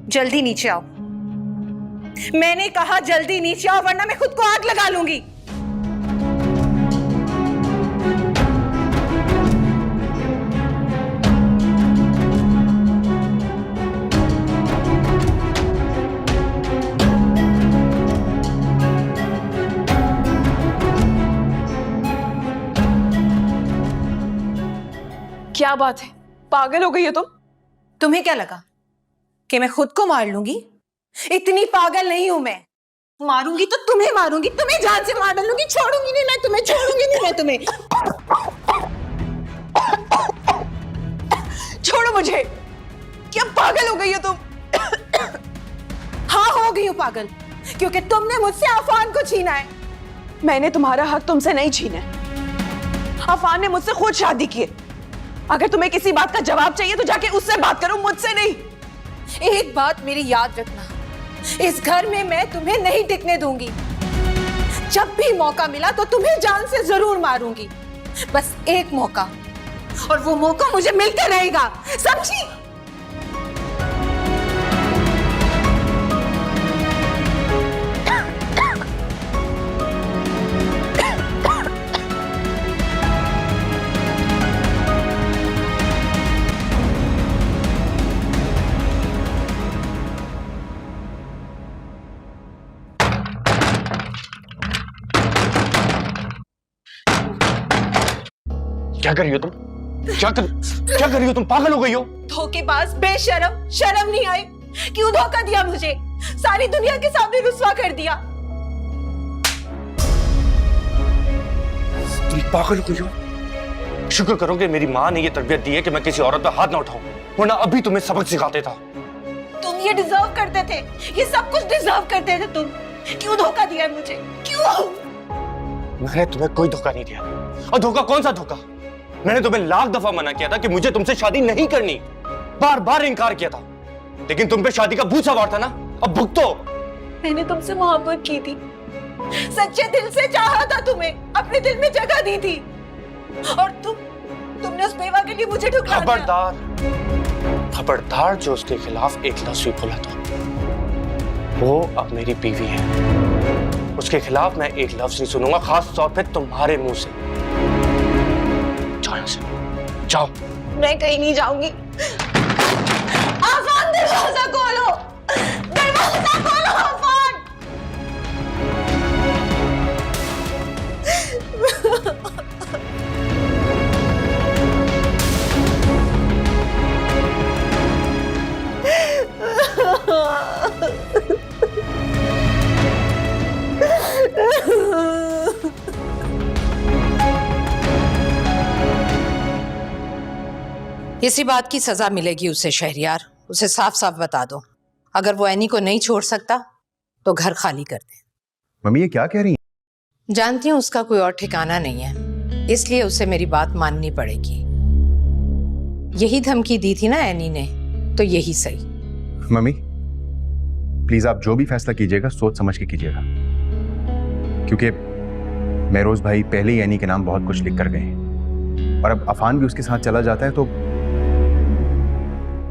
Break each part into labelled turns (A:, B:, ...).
A: जल्दी नीचे आओ। मैंने कहा जल्दी नीचे आओ, वरना मैं खुद को आग लगा लूंगी।
B: क्या बात है, पागल हो गई हो तुम?
A: तुम्हें क्या लगा कि मैं खुद को मार लूंगी? इतनी पागल नहीं हूं मैं। मारूंगी तो तुम्हें मारूंगी, तुम्हें जान से मार डालूंगी। छोड़ूंगी नहीं मैं तुम्हें, छोड़ूंगी नहीं मैं तुम्हें।
B: छोड़ो मुझे। क्या पागल हो गई हो तुम?
A: हाँ, हो गई हूं पागल, क्योंकि तुमने मुझसे अफान को छीना है।
B: मैंने तुम्हारा हक तुमसे नहीं छीना। अफान ने मुझसे खुद शादी की है। अगर तुम्हें किसी बात का जवाब चाहिए तो जाके उससे बात करो, मुझसे नहीं।
A: एक बात मेरी याद रखना, इस घर में मैं तुम्हें नहीं टिकने दूंगी। जब भी मौका मिला तो तुम्हें जान से जरूर मारूंगी। बस एक मौका, और वो मौका मुझे मिलकर रहेगा, समझी?
C: क्या कर रही हो तुम? क्या कर रही हो तुम? पागल हो गई हो?
A: धोखेबाज, बेशरम, शर्म नहीं आई? क्यों धोखा दिया मुझे? सारी दुनिया के सामने रुस्वा कर दिया।
C: तुम पागल हो गई हो? शुक्र करो कि मेरी माँ ने ये तरबियत दी है कि मैं किसी औरत पर हाथ ना उठाऊं, वरना अभी तुम्हें सबक सिखाते था।
A: तुम ये डिजर्व करते थे, ये सब कुछ डिजर्व करते थे तुम। क्यों धोखा दिया मुझे? क्यों?
C: मैंने तुम्हें कोई धोखा नहीं दिया। और धोखा कौन सा धोखा? मैंने तुम्हें लाख दफा मना किया था कि मुझे तुमसे शादी नहीं करनी। बार बार इनकार किया था, लेकिन तुम पे शादी का भूत सवार था ना। अब भुगतो।
A: मैंने तुमसे मोहब्बत की थी, सच्चे दिल से चाहा था तुम्हें, अपने दिल में जगह दी थी, और तुमने उस बेवा के लिए मुझे ठुकरा दिया।
C: खबरदार, खबरदार जो उसके खिलाफ एक लफ्ज भी बोला था, वो अब मेरी बीवी है। उसके खिलाफ मैं एक लफ्ज नहीं सुनूंगा, खास तौर पे तुम्हारे मुंह से। जाओ यहाँ से, जाओ।
A: मैं कहीं नहीं जाऊंगी। आफान, दरवाजा खोलो, दरवाजा खोलो आफान।
D: इसी बात की सजा मिलेगी उसे शहरियार। उसे साफ साफ बता दो, अगर वो एनी को नहीं छोड़ सकता तो घर खाली कर दे।
E: मम्मी ये क्या कह रही हैं?
D: जानती हूँ उसका कोई और ठिकाना नहीं है, इसलिए उसे मेरी बात माननी पड़ेगी। यही धमकी दी थी ना एनी ने, तो यही सही।
E: मम्मी प्लीज आप जो भी फैसला कीजिएगा सोच समझ के कीजिएगा, क्योंकि मेरोज भाई पहले ही एनी के नाम बहुत कुछ लिख कर गए हैं, और अब अफान भी उसके साथ चला जाता है तो,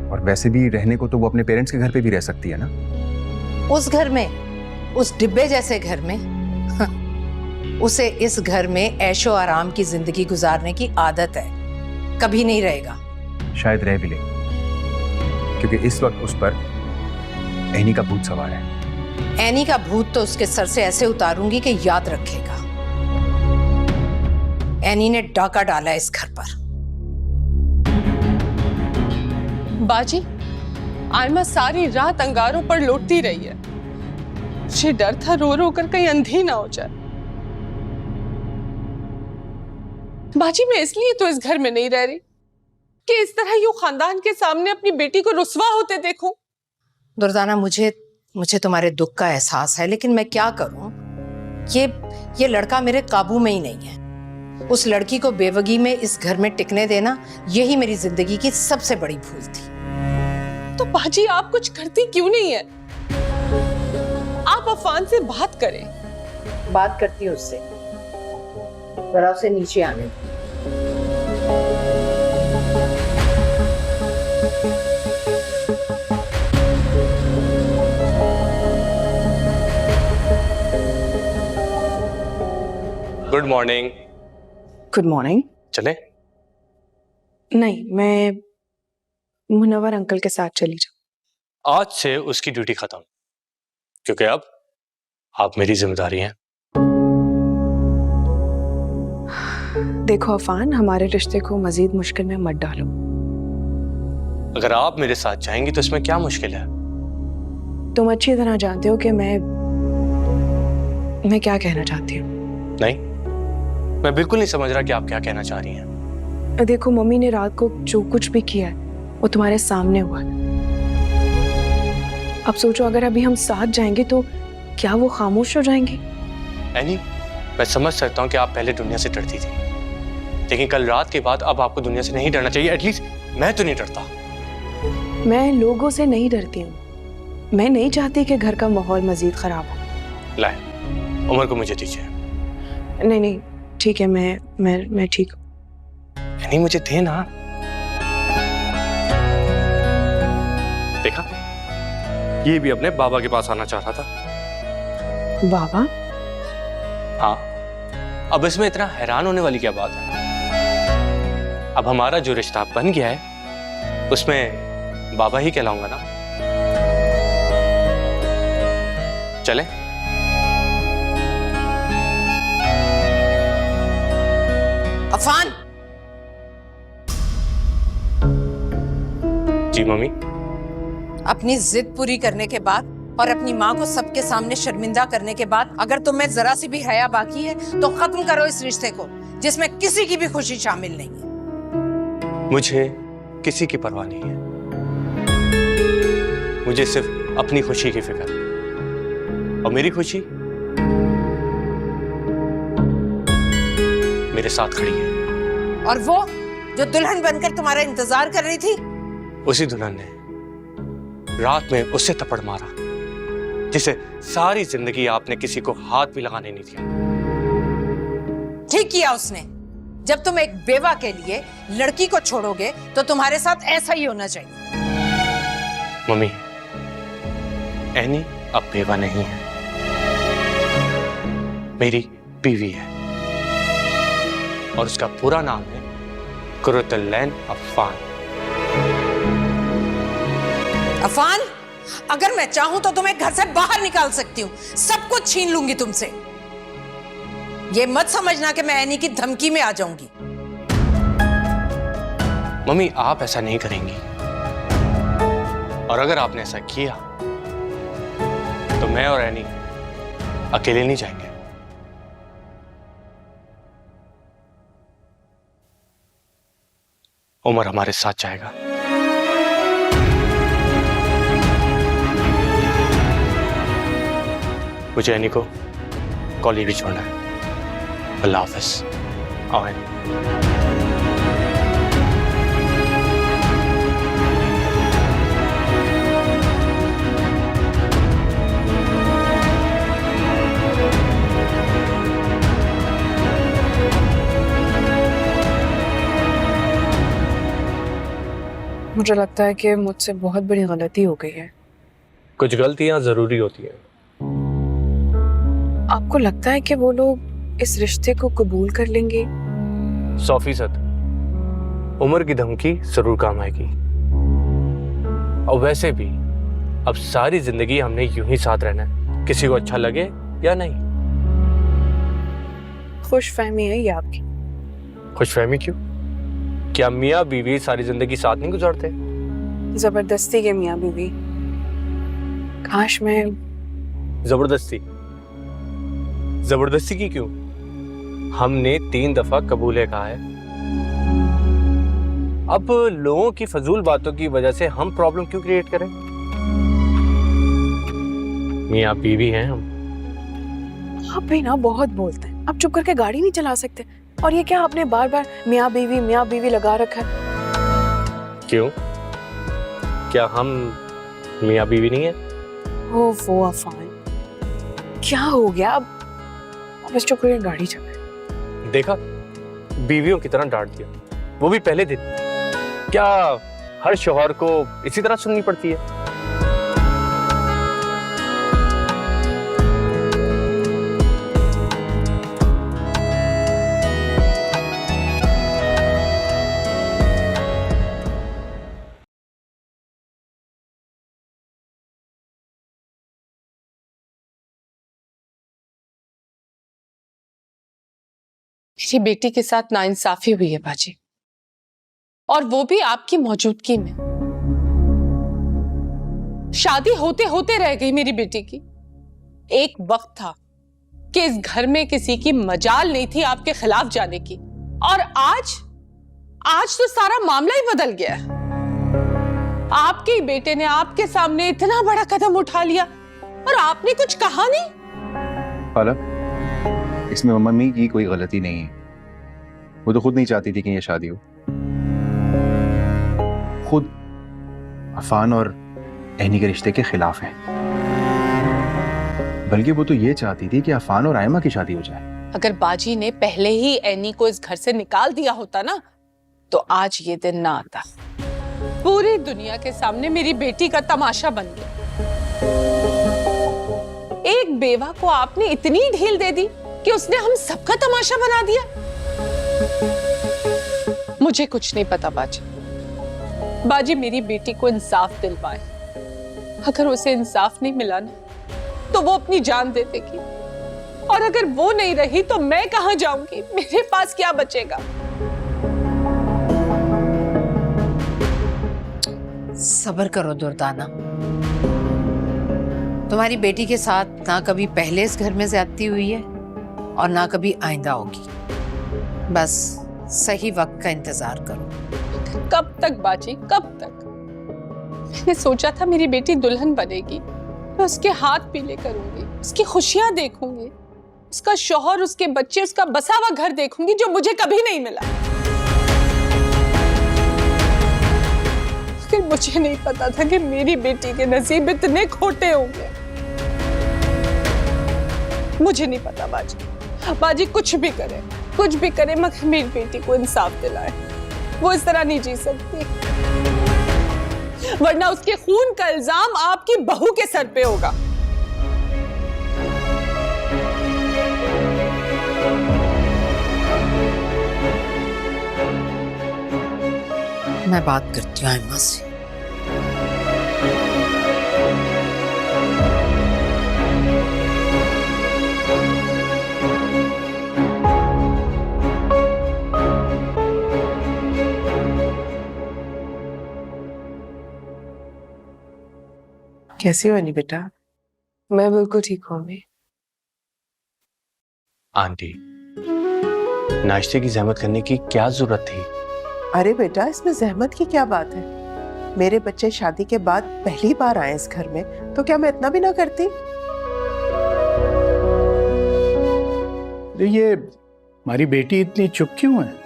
E: और वैसे भी रहने को तो वो अपने पेरेंट्स के घर पे भी रह सकती है ना।
D: उस घर में, उस डिब्बे जैसे घर में उसे इस घर में ऐशो आराम की जिंदगी गुजारने की आदत है, कभी नहीं रहेगा।
E: शायद रह भी ले, क्योंकि इस वक्त उस पर एनी का भूत सवार है।
D: एनी का भूत तो उसके सर से ऐसे उतारूंगी कि याद रखेगा। एनी ने डाका डाला इस घर पर।
B: बाजी, आयमा सारी रात अंगारों पर लौटती रही है। मुझे डर था रो रो कर कहीं अंधी ना हो जाए। बाजी, मैं इसलिए तो इस घर में नहीं रह रही कि इस तरह यूं खानदान के सामने अपनी बेटी को रुस्वा होते देखूं।
D: दुर्दाना, मुझे तुम्हारे दुख का एहसास है, लेकिन मैं क्या करूं? ये लड़का मेरे काबू में ही नहीं है। उस लड़की को बेवगी में इस घर में टिकने देना, यही मेरी जिंदगी की सबसे बड़ी भूल थी।
B: तो बाजी, आप कुछ करती क्यों नहीं है? आप अफान से बात करें।
D: बात करती हूँ उससे, जरा उसे नीचे आने दो।
C: Good morning.
B: Good morning.
C: चले?
B: नहीं, मैं मुनव्वर अंकल के साथ चली जाऊँ।
C: आज से उसकी ड्यूटी खत्म, क्योंकि अब आप मेरी जिम्मेदारी हैं।
B: देखो अफान, हमारे रिश्ते को मजीद मुश्किल में मत डालो।
C: अगर आप मेरे साथ जाएंगी तो इसमें क्या मुश्किल है?
B: तुम अच्छी तरह जानते हो कि मैं क्या कहना चाहती हूँ।
C: नहीं, मैं बिल्कुल नहीं समझ रहा कि आप क्या कहना चाह रही हैं।
B: देखो, मम्मी ने रात को जो कुछ भी किया है वो तुम्हारे सामने हुआ है। अब सोचो, अगर अभी हम साथ जाएंगे तो क्या वो खामोश हो जाएंगे?
C: एनी, मैं समझ सकता हूँ कि आप पहले दुनिया से डरती थी, लेकिन कल रात के बाद अब आपको दुनिया से नहीं डरना चाहिए। एटलीस्ट मैं तो नहीं डरता।
B: मैं लोगों से नहीं डरती हूँ। मैं नहीं चाहती कि घर का माहौल मजीद खराब हो।
C: लाए, उमर को मुझे दीजिए।
B: नहीं नहीं, ठीक है, मैं ठीक हूँ।
C: नहीं, मुझे दे ना। देखा, ये भी अपने बाबा के पास आना चाह रहा था।
B: बाबा?
C: हाँ, अब इसमें इतना हैरान होने वाली क्या बात है? अब हमारा जो रिश्ता बन गया है उसमें बाबा ही कहलाऊंगा ना। चले?
D: अफान!
C: जी मम्मी।
D: अपनी जिद पूरी करने के बाद और अपनी माँ को सबके सामने शर्मिंदा करने के बाद अगर तुम्हें जरा सी भी हया बाकी है तो खत्म करो इस रिश्ते को, जिसमें किसी की भी खुशी शामिल नहीं है।
C: मुझे किसी की परवाह नहीं है, मुझे सिर्फ अपनी खुशी की फिक्र है। और मेरी खुशी मेरे साथ खड़ी है।
D: और वो जो दुल्हन बनकर तुम्हारा इंतजार कर रही थी,
C: उसी दुल्हन ने रात में उसे थप्पड़ मारा जिसे सारी जिंदगी आपने किसी को हाथ भी लगाने नहीं दिया।
D: ठीक किया उसने। जब तुम एक बेवा के लिए लड़की को छोड़ोगे तो तुम्हारे साथ ऐसा ही होना चाहिए।
C: मम्मी, एनी अब बेवा नहीं है, मेरी बीवी है और उसका पूरा नाम है कुर्रतुल-ऐन अफान।
D: अफान, अगर मैं चाहूं तो तुम्हें घर से बाहर निकाल सकती हूँ, सब कुछ छीन लूंगी तुमसे। ये मत समझना कि मैं एनी की धमकी में आ जाऊंगी।
C: मम्मी, आप ऐसा नहीं करेंगी, और अगर आपने ऐसा किया तो मैं और एनी अकेले नहीं जाएंगे। उमर हमारे साथ जाएगा। मुझे एनी को कॉलेज भी छोड़ना है। अल्लाह हाफिज। आओ एनी।
B: मुझे लगता है कि मुझसे बहुत बड़ी गलती हो गई है।
C: कुछ गलतियां जरूरी होती हैं।
B: आपको लगता है कि वो लोग इस रिश्ते को कबूल कर लेंगे?
C: 100%। उमर की धमकी जरूर काम आएगी। और वैसे भी अब सारी जिंदगी हमने यूं ही साथ रहना है, किसी को अच्छा लगे या नहीं।
B: खुशफहमी है ये आपकी।
C: खुशफहमी क्यों? क्या मियाँ बीवी सारी जिंदगी साथ नहीं गुजारते?
B: जबरदस्ती के मियाँ बीवी। काश मैं
C: जबरदस्ती? जबरदस्ती की क्यों? हमने 3 दफा कबूले कहा है। अब लोगों की फजूल बातों की वजह से हम प्रॉब्लम क्यों क्रिएट करें? मियाँ बीवी हैं हम।
B: आप भी ना बहुत बोलते हैं। आप चुप करके गाड़ी नहीं चला सकते? और ये क्या आपने बार बार मियाँ बीवी लगा रखा है?
C: क्यों? क्या हम मियाँ बीवी नहीं है?
B: वो अफान, क्या हो गया? अब बस चुप करके गाड़ी चलाए।
C: देखा, बीवियों की तरह डांट दिया, वो भी पहले दिन। क्या हर शौहर को इसी तरह सुननी पड़ती है?
F: मेरी बेटी के साथ नाइंसाफी हुई है बाजी, और वो भी आपकी मौजूदगी में। शादी होते होते रह गई मेरी बेटी की। एक वक्त था कि इस घर में किसी की मजाल नहीं थी आपके खिलाफ जाने की, और आज तो सारा मामला ही बदल गया है। आपके ही बेटे ने आपके सामने इतना बड़ा कदम उठा लिया और आपने कुछ कहा नहीं।
E: खाला, इसमें मम्मी की कोई गलती नहीं है। वो तो खुद नहीं चाहती थी कि ये शादी हो। खुद अफान और एनी के रिश्ते के खिलाफ है। बल्कि वो तो ये चाहती थी कि अफान और आयमा की शादी हो जाए।
F: अगर बाजी ने पहले ही एनी को इस घर से निकाल दिया होता ना, तो आज ये दिन ना आता। पूरी दुनिया के सामने मेरी बेटी का तमाशा बन गया। एक बेवा को आपने इतनी ढील दे दी कि उसने हम सबका तमाशा बना दिया। मुझे कुछ नहीं पता बाजी मेरी बेटी को इंसाफ दिलवाए। अगर उसे इंसाफ नहीं मिला ना, तो वो अपनी जान दे देगी, और अगर वो नहीं रही तो मैं कहां जाऊंगी? मेरे पास क्या बचेगा?
D: सब्र करो दुर्दाना। तुम्हारी बेटी के साथ ना कभी पहले इस घर में ज्यादती हुई है और ना कभी आइंदा होगी। बस सही वक्त का इंतजार करो।
F: कब तक बाजी, कब तक? मैंने सोचा था मेरी बेटी दुल्हन बनेगी, मैं उसके हाथ पीले करूंगी, उसकी खुशियां देखूंगी, उसका शौहर, उसके बच्चे, उसका बसा हुआ घर देखूंगी, जो मुझे कभी नहीं मिला। लेकिन मुझे नहीं पता था कि मेरी बेटी के नसीब इतने खोटे होंगे। मुझे नहीं पता बाजी कुछ भी करे मगर मेरी बेटी को इंसाफ दिलाए। वो इस तरह नहीं जी सकती, वरना उसके खून का इल्जाम आपकी बहू के सर पे होगा।
D: मैं बात करती हूँ आयमा से।
B: कैसी हो अनी बेटा? मैं बिल्कुल ठीक हूँ अम्मी।
C: आंटी, नाश्ते की जहमत करने की क्या जरूरत थी?
G: अरे बेटा, इसमें जहमत की क्या बात है? मेरे बच्चे शादी के बाद पहली बार आए इस घर में, तो क्या मैं इतना भी ना करती?
H: ये हमारी बेटी इतनी चुप क्यों है?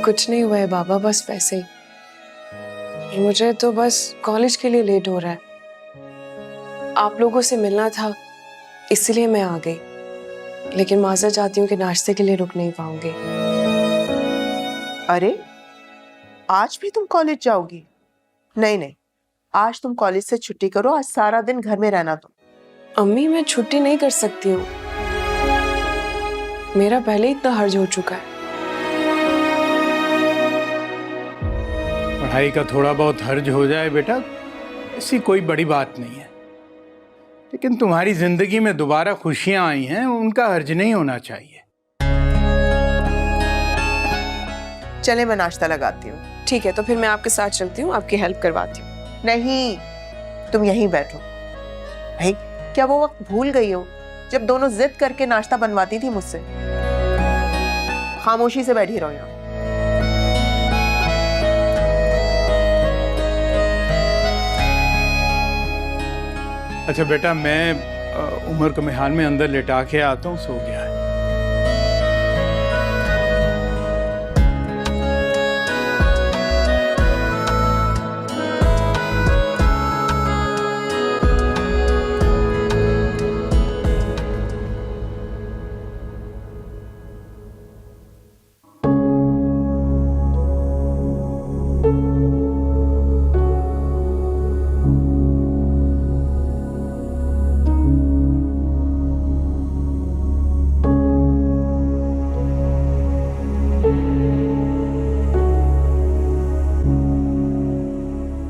B: कुछ नहीं हुआ है बाबा, बस वैसे ही। मुझे तो बस कॉलेज के लिए लेट हो रहा है। आप लोगों से मिलना था, इसलिए मैं आ गई। लेकिन माजर चाहती हूँ कि नाश्ते के लिए रुक नहीं पाऊंगी।
G: अरे, आज भी तुम कॉलेज जाओगी? नहीं, आज तुम कॉलेज से छुट्टी करो। आज सारा दिन घर में रहना तुम।
B: अम्मी, मैं छुट्टी नहीं कर सकती हूँ। मेरा पहले इतना हर्ज हो चुका है।
H: पढ़ाई का थोड़ा बहुत हर्ज हो जाए बेटा, ऐसी कोई बड़ी बात नहीं है। लेकिन तुम्हारी जिंदगी में दोबारा खुशियां आई हैं, उनका हर्ज नहीं होना चाहिए।
G: चले, मैं नाश्ता लगाती हूँ।
B: ठीक है, तो फिर मैं आपके साथ चलती हूँ, आपकी हेल्प करवाती हूँ।
G: नहीं, तुम यहीं बैठो। भाई, क्या वो वक्त भूल गई हो जब दोनों जिद करके नाश्ता बनवाती थी मुझसे? खामोशी से बैठी रहो यहाँ।
H: अच्छा बेटा, मैं उमर को मेहाल में अंदर लेटा के आता हूँ, सो गया है।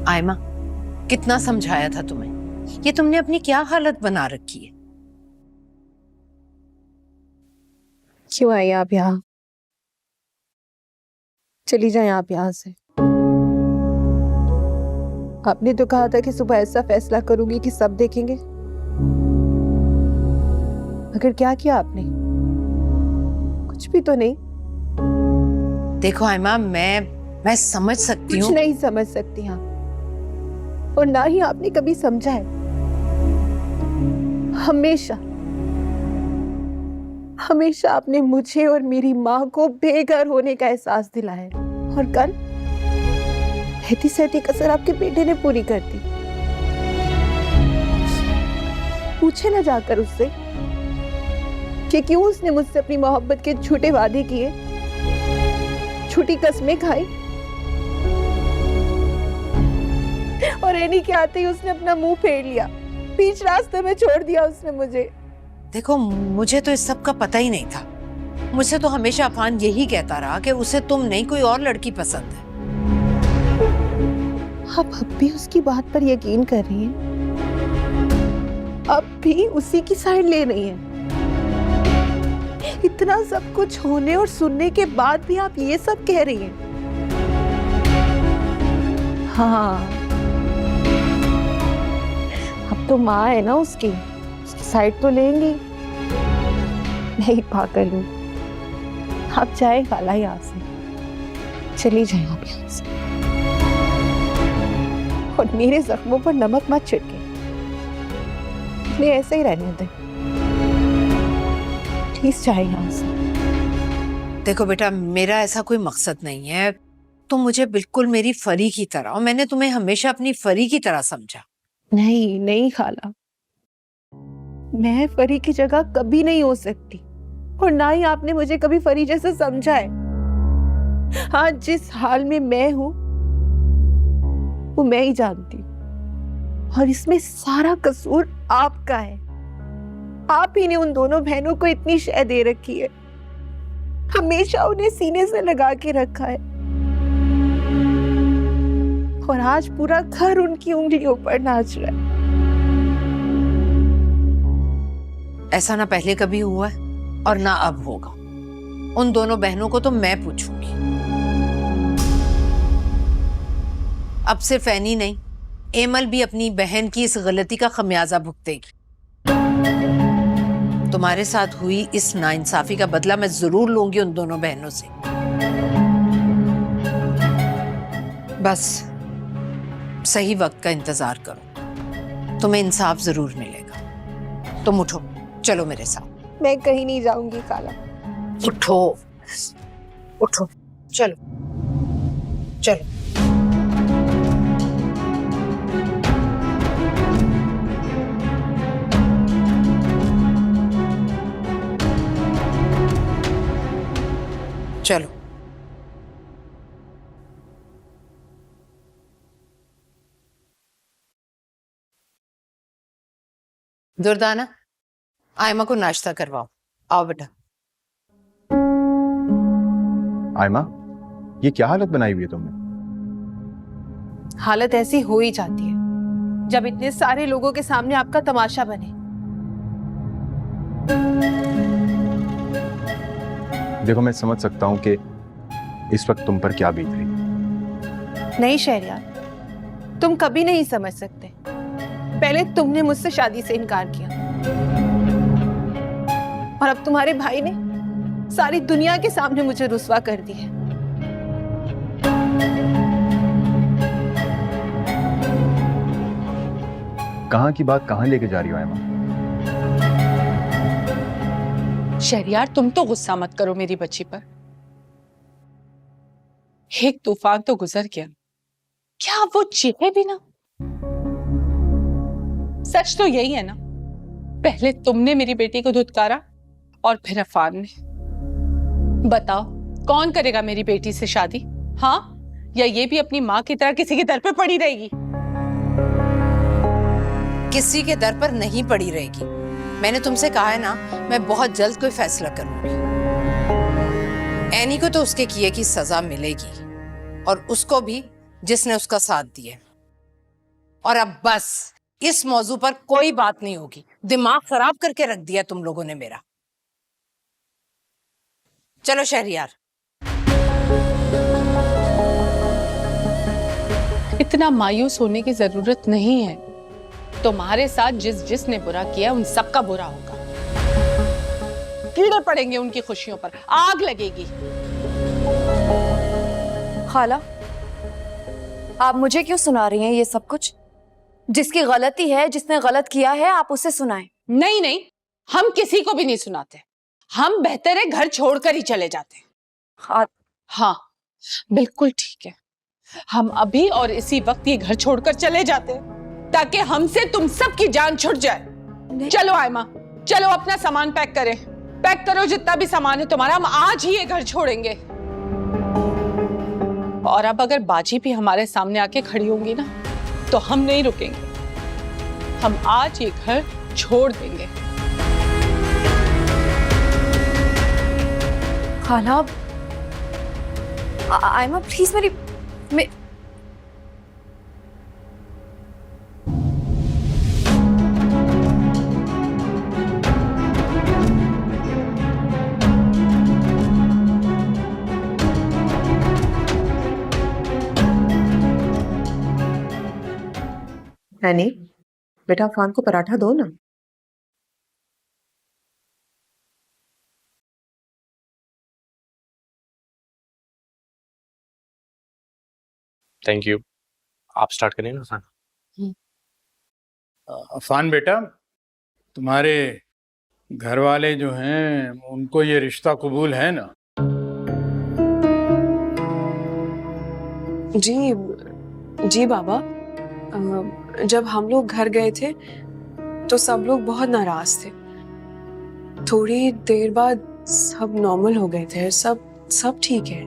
D: आयमा, कितना समझाया था तुम्हें? ये तुमने अपनी क्या हालत बना रखी है?
A: क्यों आई आप यहाँ? चली जाएं आप यहाँ से। आपने तो कहा था कि सुबह ऐसा फैसला करूंगी कि सब देखेंगे, मगर क्या किया आपने? कुछ भी तो नहीं।
D: देखो आयमा, मैं समझ सकती
A: कुछ
D: हूँ।
A: नहीं समझ सकती आप, और ना ही आपने कभी समझा है। हमेशा आपने मुझे और मेरी माँ को बेघर होने का एहसास दिलाया, और कल रहती सहती कसर आपके बेटे ने पूरी कर दी। पूछे ना जाकर उससे कि क्यों उसने मुझसे अपनी मोहब्बत के झूठे वादे किए, झूठी कस्में खाई, और एनी के आते ही उसने अपना मुंह फेर लिया, बीच रास्ते में छोड़ दिया उसने मुझे।
D: देखो, मुझे तो इस सब का पता ही नहीं था। मुझसे तो हमेशा अफान यही कहता रहा कि उसे तुम नहीं, कोई और लड़की पसंद है।
A: आप अब भी उसकी बात पर यकीन कर रही हैं? अब भी उसी की साइड ले रही हैं? इतना सब कुछ होने और सुनने के बाद भी आप ये सब कह रही हैं? हाँ, अब तो माँ है ना उसकी साइड तो लेंगी। नहीं पागल हूँ, आप जाए खाला यहाँ से, चली जाए आप यहाँ से, और मेरे जख्मों पर नमक मत छिड़के, इन्हें ऐसे ही रहने दें। प्लीज जाए यहाँ से।
D: देखो बेटा, मेरा ऐसा कोई मकसद नहीं है। तुम मुझे बिल्कुल मेरी फरी की तरह, और मैंने तुम्हें हमेशा अपनी फरी की तरह समझा।
A: नहीं नहीं खाला, मैं फरी की जगह कभी नहीं हो सकती, और ना ही आपने मुझे कभी फरी जैसे समझा है। हाँ, जिस हाल में मैं हूं वो मैं ही जानती हूँ, और इसमें सारा कसूर आपका है। आप ही ने उन दोनों बहनों को इतनी शय दे रखी है, हमेशा उन्हें सीने से लगा के रखा है, और आज पूरा घर उनकी उंगलियों पर नाच रहा है।
D: ऐसा ना पहले कभी हुआ है और ना अब होगा। उन दोनों बहनों को तो मैं पूछूंगी। अब सिर्फ एनी नहीं, एमल भी अपनी बहन की इस गलती का खमियाजा भुगतेगी। तुम्हारे साथ हुई इस नाइंसाफी का बदला मैं जरूर लूंगी उन दोनों बहनों से। बस सही वक्त का इंतजार करो, तुम्हें इंसाफ जरूर मिलेगा। तुम उठो, चलो मेरे साथ।
A: मैं कहीं नहीं जाऊंगी खाला।
D: उठो उठो, चलो चलो। चलो। दुर्दाना, आयमा को नाश्ता करवाओ। आओ बेटा।
E: आयमा, ये क्या हालत बनाई हुई है तुमने?
A: हालत ऐसी हो ही जाती है जब इतने सारे लोगों के सामने आपका तमाशा बने।
E: देखो, मैं समझ सकता हूँ कि इस वक्त तुम पर क्या बीत रही है।
A: नहीं शहरियार, तुम कभी नहीं समझ सकते। पहले तुमने मुझसे शादी से इनकार किया, और अब तुम्हारे भाई ने सारी दुनिया के सामने मुझे रुस्वा कर दी है।
E: कहाँ की बात कहाँ लेके जा रही हो आयमा?
F: शहरियार, तुम तो गुस्सा मत करो मेरी बच्ची पर। एक तूफान तो गुजर गया, क्या वो चीखे भी ना? सच तो यही है ना, पहले तुमने मेरी बेटी को धुतकारा और फिर अफान ने। बताओ, कौन करेगा मेरी बेटी से शादी? हाँ, या ये भी अपनी माँ की तरह किसी के दर पे पड़ी रहेगी?
D: किसी के दर पर नहीं पड़ी रहेगी। मैंने तुमसे कहा है ना, मैं बहुत जल्द कोई फैसला करूंगी। एनी को तो उसके किए की सजा मिलेगी, और उसको भी जिसने उसका साथ दिया। और अब बस, इस मौजू पर कोई बात नहीं होगी। दिमाग खराब करके रख दिया तुम लोगों ने मेरा। चलो शहरियार।
F: इतना मायूस होने की जरूरत नहीं है। तुम्हारे साथ जिसने बुरा किया उन सबका बुरा होगा। कीड़े पड़ेंगे उनकी खुशियों पर, आग लगेगी।
I: खाला, आप मुझे क्यों सुना रही हैं ये सब कुछ? जिसकी गलती है, जिसने गलत किया है, आप उसे सुनाएं।
F: नहीं नहीं, हम किसी को भी नहीं सुनाते। हम बेहतर है घर छोड़कर ही चले जाते हैं। हाँ बिल्कुल ठीक है, हम अभी और इसी वक्त ये घर छोड़कर चले जाते हैं ताकि हमसे तुम सबकी जान छुट जाए। चलो आयमा, चलो अपना सामान पैक करें। पैक करो जितना भी सामान है तुम्हारा, हम आज ही ये घर छोड़ेंगे। और अब अगर बाजी भी हमारे सामने आके खड़ी होंगी ना तो हम नहीं रुकेंगे। हम आज ये घर छोड़ देंगे।
I: खाला, आयमा प्लीज मेरी
G: एनी, बेटा अफान को पराठा दो ना।
C: Thank you. आप स्टार्ट करें ना अफान।
H: अफान बेटा, तुम्हारे घर वाले जो हैं उनको ये रिश्ता कबूल है ना?
B: जी बाबा। जब हम लोग घर गए थे तो सब लोग बहुत नाराज थे। थोड़ी देर बाद सब नॉर्मल हो गए थे। सब ठीक है।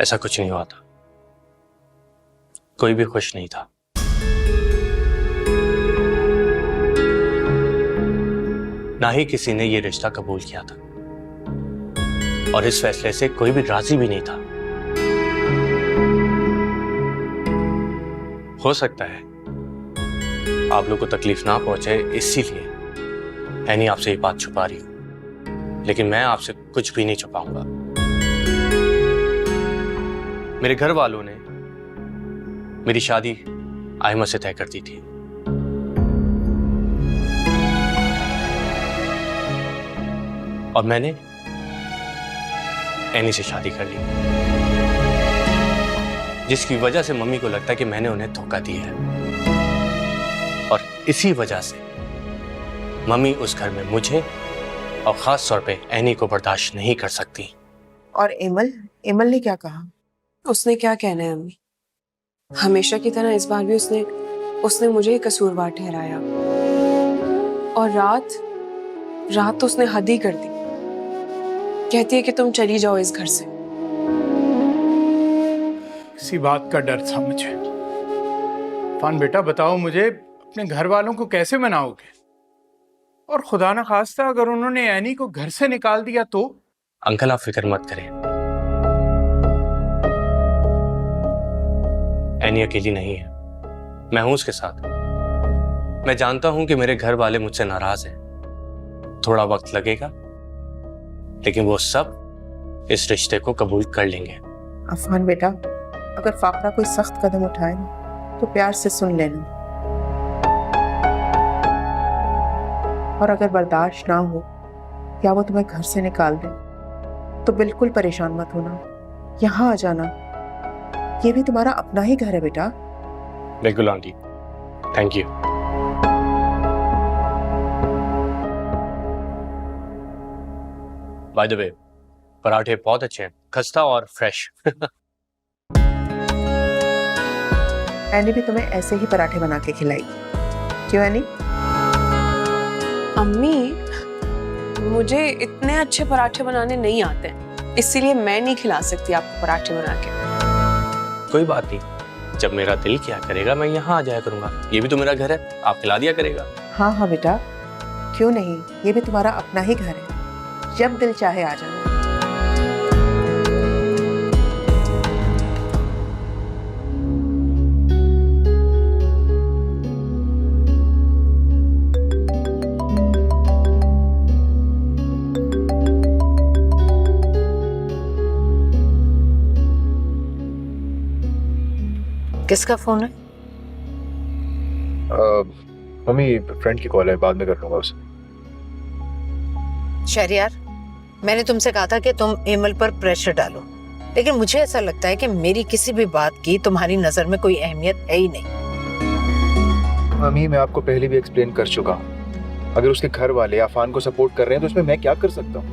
C: ऐसा कुछ नहीं हुआ था, कोई भी खुश नहीं था। ना ही किसी ने ये रिश्ता कबूल किया था और इस फैसले से कोई भी राजी भी नहीं था। हो सकता है आप लोग को तकलीफ ना पहुंचे इसीलिए एनी आपसे ये बात छुपा रही हूं, लेकिन मैं आपसे कुछ भी नहीं छुपाऊंगा। मेरे घर वालों ने मेरी शादी आयमा से तय कर दी थी और मैंने एनी से शादी कर ली, जिसकी वजह से मम्मी को लगता है कि मैंने उन्हें धोखा दिया है और इसी वजह से मम्मी उस घर में मुझे और खास तौर पे एनी को बर्दाश्त नहीं कर सकती।
G: और एमल ने क्या कहा?
B: उसने क्या कहना है अम्मी? हमेशा की तरह इस बार भी उसने मुझे ही कसूरवार ठहराया और रात तो उसने हद ही कर दी। कहती है कि तुम चली जाओ इस घर से।
H: इसी बात का डर था मुझे। फान बेटा बताओ मुझे, अपने घर वालों को कैसे मनाओगे? और खुदा ना खास्ता अगर उन्होंने एनी को घर से निकाल दिया तो?
C: अंकल आप फिक्र मत करें, एनी अकेली नहीं है, मैं हूं उसके साथ। मैं जानता हूं कि मेरे घर वाले मुझसे नाराज हैं, थोड़ा वक्त लगेगा लेकिन वो सब इस रिश्ते को कबूल कर लेंगे।
G: अफान बेटा, अगर फाकरा कोई सख्त कदम उठाए तो प्यार से सुन लेना, और अगर बर्दाश्त ना हो या वो तुम्हें घर से निकाल दे तो बिल्कुल परेशान मत होना, यहाँ आ जाना। ये भी तुम्हारा अपना ही घर है बेटा।
C: बिल्कुल aunty, thank you. By the way, पराठे बहुत अच्छे हैं, खस्ता और फ्रेश।
G: एनी भी तुम्हें ऐसे ही पराठे बना के खिलाई, क्यों एनी?
B: अम्मी, मुझे इतने अच्छे पराठे बनाने नहीं आते हैं, इसीलिए मैं नहीं खिला सकती आपको पराठे बना के।
C: कोई बात नहीं, जब मेरा दिल क्या करेगा मैं यहाँ आ जाया करूंगा। ये भी तो मेरा घर है, आप खिला दिया करेगा।
G: हाँ हाँ बेटा, क्यों नहीं, ये भी तुम्हारा अपना ही घर है, जब दिल चाहे आ जाना।
D: किसका फोन है?
E: मम्मी फ्रेंड की कॉल है, बाद में कर लूंगा उसे।
D: शहरियार, मैंने तुमसे कहा था कि तुम एमल पर प्रेशर डालो, लेकिन मुझे ऐसा लगता है कि मेरी किसी भी बात की तुम्हारी नजर में कोई अहमियत है ही नहीं।
E: मम्मी मैं आपको पहले भी एक्सप्लेन कर चुका हूँ, अगर उसके घर वाले अफान को सपोर्ट कर रहे हैं तो उसमें मैं क्या कर सकता हूँ?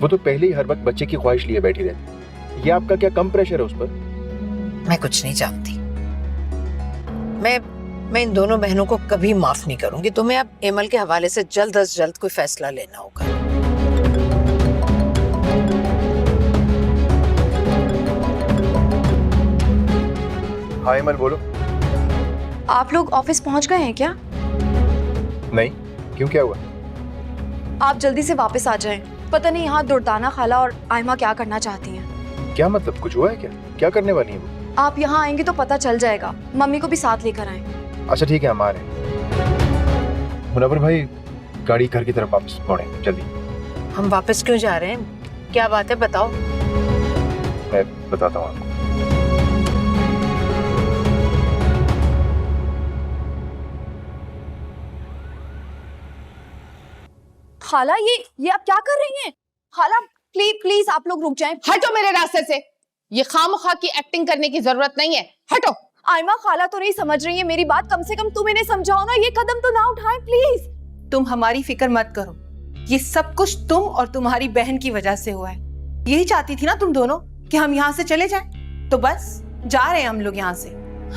E: वो तो पहले ही हर वक्त बच्चे की ख्वाहिश लिए बैठी रहती। ये आपका क्या कम प्रेशर है उस पर?
D: मैं कुछ नहीं जानती। मैं इन दोनों बहनों को कभी माफ नहीं करूंगी। तुम्हें अब एमल के हवाले से जल्द अज जल्द कोई फैसला लेना होगा।
E: हाँ एमल बोलो।
I: आप लोग ऑफिस पहुंच गए हैं क्या?
E: नहीं, क्यों क्या हुआ?
I: आप जल्दी से वापस आ जाएं। पता नहीं यहाँ दुर्दाना खाला और आयमा क्या करना चाहती हैं।
E: क्या मतलब, कुछ हुआ है क्या? क्या करने वाली है वो?
I: आप यहाँ आएंगे तो पता चल जाएगा। मम्मी को भी साथ लेकर आए।
E: अच्छा ठीक है, हम आ रहे हैं। मुनव्वर भाई गाड़ी घर की तरफ वापस मोड़े जल्दी।
D: हम वापस क्यों जा रहे हैं? क्या बात है, बताओ।
E: मैं बताता हूँ आपको।
I: खाला ये आप क्या कर रही हैं? खाला प्लीज प्लीज आप लोग रुक जाएं।
F: हटो मेरे रास्ते से। ये खामखा की एक्टिंग करने की जरूरत नहीं है, हटो।
I: आयमा खाला तो नहीं समझ रही है मेरी बात, कम से कम तुम इन्हें समझाओ ना, ये कदम तो ना उठाएं प्लीज।
A: तुम हमारी फिक्र मत करो, ये सब कुछ तुम और तुम्हारी बहन की वजह से हुआ है। यही चाहती थी ना तुम दोनों कि हम यहाँ से चले जाएं, तो बस जा रहे हैं हम लोग यहाँ से।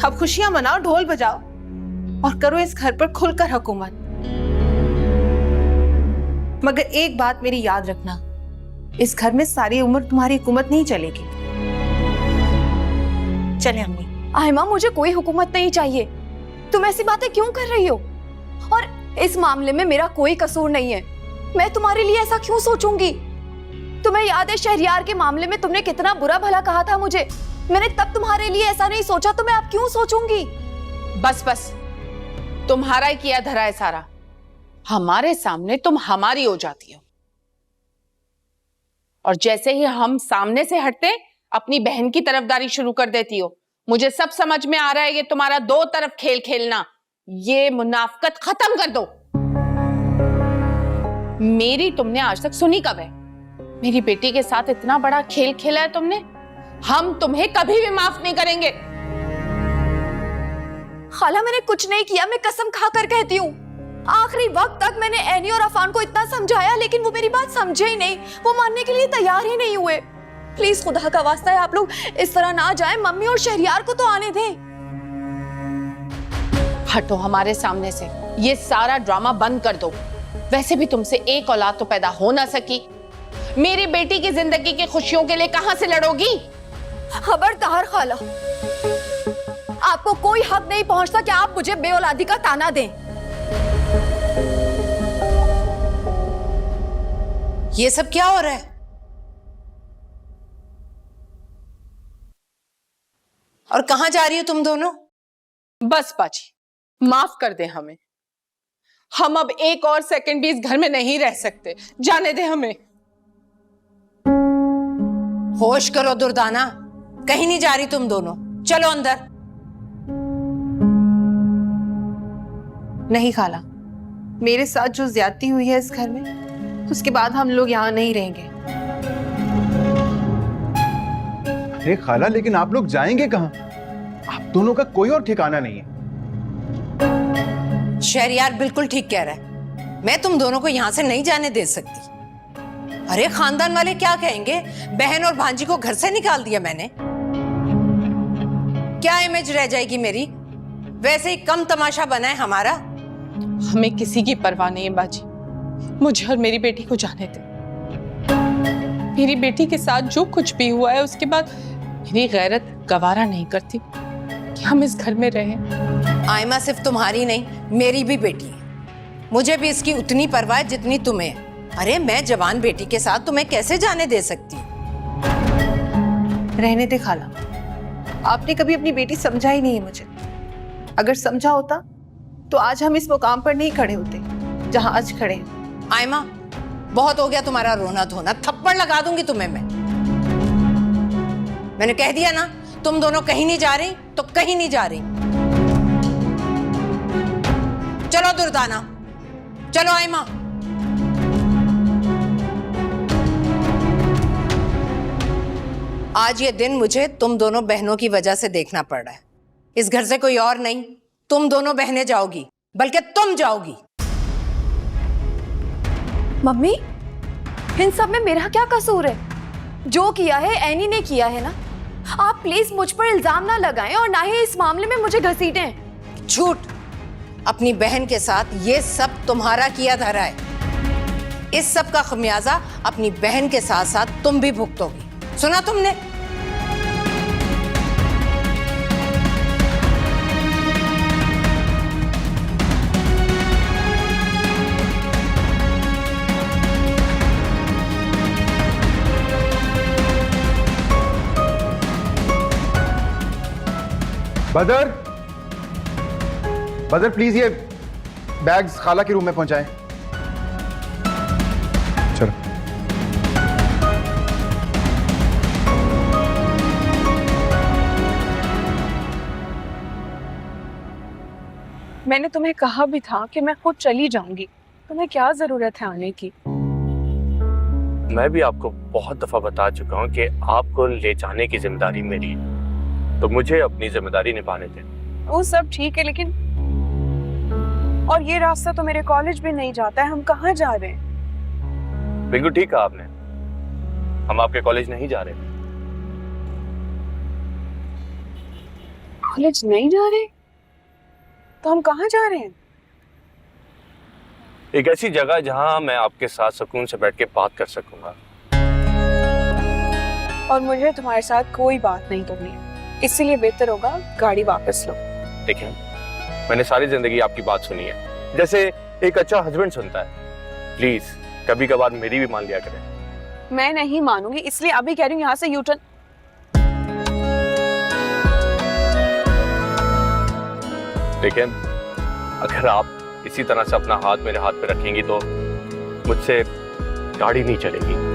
A: अब खुशियां मनाओ, ढोल बजाओ और करो इस घर पर खुलकर हुकूमत। मगर एक बात मेरी याद रखना, इस घर में सारी उम्र तुम्हारी हुकूमत नहीं चलेगी। चले अम्मी।
I: आयमा मुझे कोई हुकूमत नहीं चाहिए। तुम ऐसी बातें क्यों कर रही हो? और इस मामले में मेरा कोई कसूर नहीं है। मैं तुम्हारे लिए ऐसा क्यों सोचूंगी? तुम्हें याद है शहरियार के मामले में तुमने कितना बुरा भला कहा था मुझे। मैंने तब तुम्हारे लिए ऐसा नहीं सोचा, तो मैं अब क्यों सोचूंगी?
F: बस बस, तुम्हारा ही किया धरा है सारा। हमारे सामने तुम हमारी हो जाती हो, और जैसे ही हम सामने से हटते अपनी बहन की तरफदारी शुरू कर देती हो। मुझे सब समझ में आ रहा है, ये तुम्हारा दो तरफ खेल खेलना, ये मुनाफकत खत्म कर दो। मेरी तुमने आज तक सुनी कब है? मेरी बेटी के साथ इतना बड़ा खेल खेला है तुमने, हम तुम्हें कभी भी माफ नहीं करेंगे।
I: खाला मैंने कुछ नहीं किया, मैं कसम खाकर कहती हूँ। आखिरी वक्त तक मैंने एनी और अफान को इतना समझाया, लेकिन वो मेरी बात समझे ही नहीं, वो मानने के लिए तैयार ही नहीं हुए। प्लीज खुदा का वास्ता है आप लोग इस तरह ना जाएं, मम्मी और शहरियार को तो आने दें।
F: हटो हमारे सामने से, ये सारा ड्रामा बंद कर दो। वैसे भी तुमसे एक औलाद तो पैदा हो ना सकी, मेरी बेटी की जिंदगी की खुशियों के लिए कहां से लड़ोगी?
I: खबरदार खाला, आपको कोई हक नहीं पहुंचता कि आप मुझे बेऔलादी का ताना दें।
D: ये सब क्या हो रहा है? और कहां जा रही हो तुम दोनों?
F: बस बाजी, माफ कर दे हमें। हम अब एक और सेकंड भी इस घर में नहीं रह सकते, जाने दे हमें।
D: होश करो दुर्दाना, कहीं नहीं जा रही तुम दोनों, चलो अंदर।
A: नहीं खाला, मेरे साथ जो ज्यादती हुई है इस घर में, उसके बाद हम लोग यहाँ नहीं रहेंगे।
E: अरे खाला, लेकिन आप लोग जाएंगे कहाँ? आप दोनों का कोई और ठिकाना नहीं है।
D: शहरियार बिल्कुल ठीक कह रहा है, मैं तुम दोनों को यहाँ से नहीं जाने दे सकती। अरे खानदान वाले क्या कहेंगे, बहन और भांजी को घर से निकाल दिया मैंने, क्या इमेज रह जाएगी मेरी? वैसे ही कम तमाशा बना है हमारा।
F: हमें किसी की परवाह नहीं है बाजी, मुझे और मेरी बेटी को जाने दे। मेरी बेटी के साथ जो कुछ भी हुआ है, उसके बाद मेरी गैरत गवारा नहीं करती कि हम इस घर में रहें।
D: आयमा सिर्फ तुम्हारी नहीं, मेरी भी बेटी है। मुझे भी इसकी उतनी परवाह है जितनी तुम्हें है। अरे मैं जवान बेटी के साथ तुम्हें कैसे जाने दे सकती?
A: रहने दे खाला, आपने कभी अपनी बेटी समझा ही नहीं है मुझे। अगर समझा होता तो आज हम इस मुकाम पर नहीं खड़े होते जहां आज खड़े हैं।
D: आयमा, बहुत हो गया तुम्हारा रोना धोना, थप्पड़ लगा दूंगी तुम्हें मैं। मैंने कह दिया ना, तुम दोनों कहीं नहीं जा रही तो कहीं नहीं जा रही। चलो दुर्दाना, चलो आयमा। आज ये दिन मुझे तुम दोनों बहनों की वजह से देखना पड़ रहा है। इस घर से कोई और नहीं, तुम दोनों बहनें जाओगी, बल्कि तुम जाओगी।
I: मम्मी, इन सब में मेरा क्या कसूर है? जो किया है एनी ने किया है ना। आप प्लीज मुझ पर इल्जाम ना लगाएं और ना ही इस मामले में मुझे घसीटें।
D: झूठ। अपनी बहन के साथ ये सब तुम्हारा किया धरा है। इस सब का खमियाजा अपनी बहन के साथ साथ तुम भी भुगतोगी। सुना तुमने?
E: बदर, बदर प्लीज ये बैग्स खाला के रूम में पहुंचाएं। चलो।
B: मैंने तुम्हें कहा भी था कि मैं खुद चली जाऊंगी, तुम्हें क्या जरूरत है आने की?
C: मैं भी आपको बहुत दफा बता चुका हूँ कि आपको ले जाने की जिम्मेदारी मेरी है, तो मुझे अपनी जिम्मेदारी निभाने दें।
B: वो सब ठीक है, लेकिन और ये रास्ता तो मेरे कॉलेज भी नहीं जाता है, हम कहाँ जा रहे हैं?
C: बिल्कुल ठीक कहा आपने, हम आपके कॉलेज नहीं जा रहे।
B: कॉलेज नहीं जा रहे? तो हम कहाँ जा रहे हैं?
C: एक ऐसी जगह जहां मैं आपके साथ सुकून से बैठ के बात कर सकूंगा।
B: और मुझे तुम्हारे साथ कोई बात नहीं करनी, इसलिए बेहतर होगा गाड़ी वापस लो।
C: देखिए, मैंने सारी जिंदगी आपकी बात सुनी है, जैसे एक अच्छा हस्बैंड सुनता है। प्लीज कभी कभार मेरी भी मान लिया करें।
B: मैं नहीं मानूंगी, इसलिए अभी कह रही हूँ यहाँ से यू टर्न।
C: देखिए, अगर आप इसी तरह से अपना हाथ मेरे हाथ पे रखेंगी तो मुझसे गाड़ी नहीं चलेगी।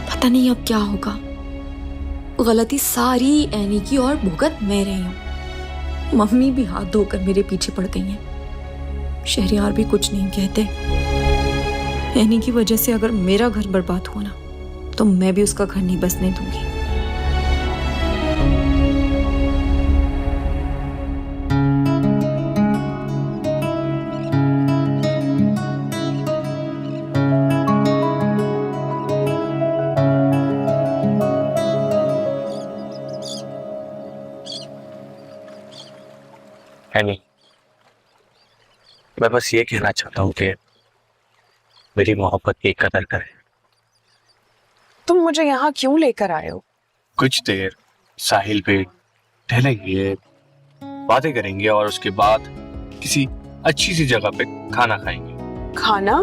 I: पता नहीं अब क्या होगा। गलती सारी एनी की और भुगत मैं रही हूँ। मम्मी भी हाथ धोकर मेरे पीछे पड़ गई हैं। शहरियार भी कुछ नहीं कहते। एनी की वजह से अगर मेरा घर बर्बाद हुआ ना, तो मैं भी उसका घर नहीं बसने दूंगी।
C: एनी, मैं बस ये कहना चाहता हूँ कि मेरी मोहब्बत की कदर करें।
B: तुम मुझे यहाँ क्यों लेकर आए हो?
C: कुछ देर साहिल पे टहलेंगे, बातें करेंगे और उसके बाद किसी अच्छी सी जगह पे खाना खाएंगे।
B: खाना?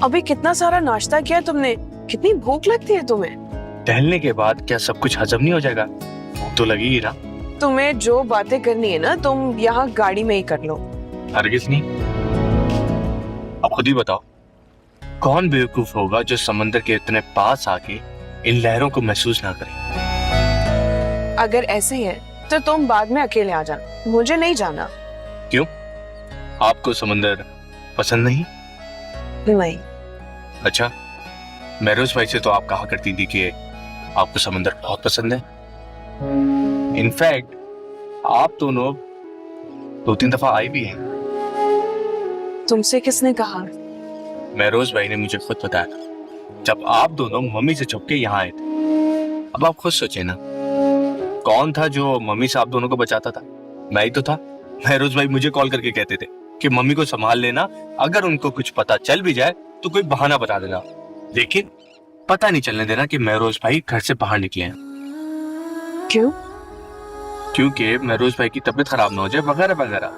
B: अभी कितना सारा नाश्ता किया तुमने, कितनी भूख लगती है तुम्हें?
C: टहलने के बाद क्या सब कुछ हजम नहीं हो जाएगा? भूख तो लगी ही ना।
B: तुम्हें जो बातें करनी है ना, तुम यहाँ गाड़ी में ही कर लो।
C: हरगिज नहीं। अब खुद ही बताओ, कौन बेवकूफ होगा जो समंदर के इतने पास आके इन लहरों को महसूस ना करे?
B: अगर ऐसे ही है तो तुम बाद में अकेले आ जाना, मुझे नहीं जाना।
C: क्यों? आपको समंदर पसंद नहीं?
B: नहीं।
C: अच्छा, महरोज भाई से तो आप कहा करती थी कि आपको समंदर बहुत पसंद है। इनफैक्ट आप दोनों 2-3 दफा आई भी हैं।
B: तुमसे किसने कहा?
C: महरोज भाई ने मुझे खुद बताया था, जब आप दोनों मम्मी से छुप के यहाँ आए थे। अब आप खुद सोचे ना, कौन था जो मम्मी से आप दोनों को बचाता था? मैं ही तो था। महरोज भाई मुझे कॉल करके कहते थे कि मम्मी को संभाल लेना, अगर उनको कुछ पता चल भी जाए तो कोई बहाना बता देना, लेकिन पता नहीं चलने देना कि महरोज भाई घर से बाहर निकले हैं।
B: क्यों?
C: क्योंकि महरोज भाई की तबीयत खराब ना हो जाए वगैरह वगैरह।